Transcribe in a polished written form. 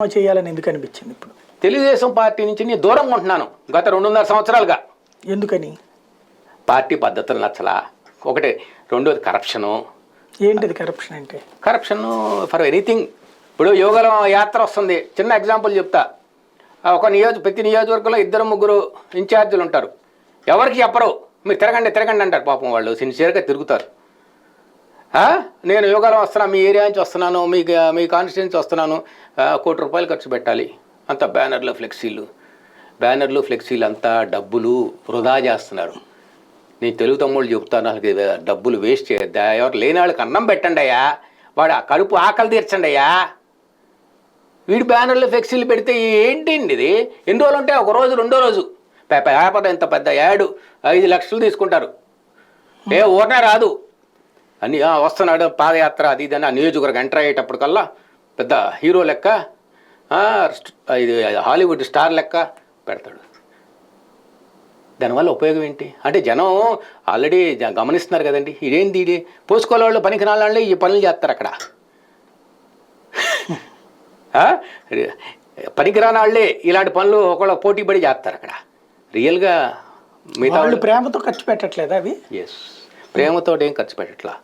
చేయాలని ఎందుకు అనిపించింది ఇప్పుడు? తెలుగుదేశం పార్టీ నుంచి నేను దూరంగా ఉంటున్నాను గత 2.5 సంవత్సరాలుగా. ఎందుకని? పార్టీ పద్ధతులు నచ్చలా ఒకటి, రెండోది కరప్షను. ఏంటిది కరప్షన్ అంటే? Corruption for anything. ఇప్పుడు యోగాల యాత్ర వస్తుంది, చిన్న ఎగ్జాంపుల్ చెప్తా. ప్రతి నియోజకవర్గంలో 2-3 ఇన్ఛార్జీలు ఉంటారు. ఎవరికి చెప్పరు, మీరు తిరగండి అంటారు. పాపం వాళ్ళు సిన్సియర్గా తిరుగుతారు. నేను యోగాలో వస్తున్నా, మీ ఏరియా నుంచి వస్తున్నాను, మీ కాన్స్టిట్యున్సీ వస్తున్నాను, ₹1 కోటి ఖర్చు పెట్టాలి. అంత బ్యానర్లు ఫ్లెక్సీలు అంతా డబ్బులు వృధా చేస్తున్నారు. నేను తెలుగు తమ్ముళ్ళు చెప్తాను, అసలు డబ్బులు వేస్ట్ చేయొద్దా, ఎవరు లేని వాళ్ళకి అన్నం పెట్టండి అయ్యా, వాడు కడుపు ఆకలి తీర్చండి అయ్యా. వీడి బ్యానర్లు ఫ్లెక్సీలు పెడితే ఏంటండి ఇది? ఎన్ని రోజులు ఉంటాయి? ఒక రోజు, రెండో రోజు పేపర్ ఎంత పెద్ద యాడ్ 5 లక్షలు తీసుకుంటారు. ఊరనే రాదు అని వస్తున్నాడు పాదయాత్ర అది ఇది అని ఆ నియోజకవర్గం ఎంటర్ అయ్యేటప్పటికల్లా పెద్ద హీరో లెక్క, ఇది హాలీవుడ్ స్టార్ లెక్క పెడతాడు. దానివల్ల ఉపయోగం ఏంటి అంటే జనం ఆల్రెడీ గమనిస్తున్నారు కదండి. ఇదేంటి ఇది పోసుకోలే వాళ్ళు, పనికిరాని వాళ్ళు ఈ పనులు చేస్తారు అక్కడ. పనికిరాని వాళ్ళే ఇలాంటి పనులు ఒకళ్ళ పోటీ పడి చేస్తారు అక్కడ. రియల్గా మిగతా వాళ్ళు ప్రేమతో ఖర్చు పెట్టట్లేదా? అవి ప్రేమతో ఏం ఖర్చు పెట్టట్లా.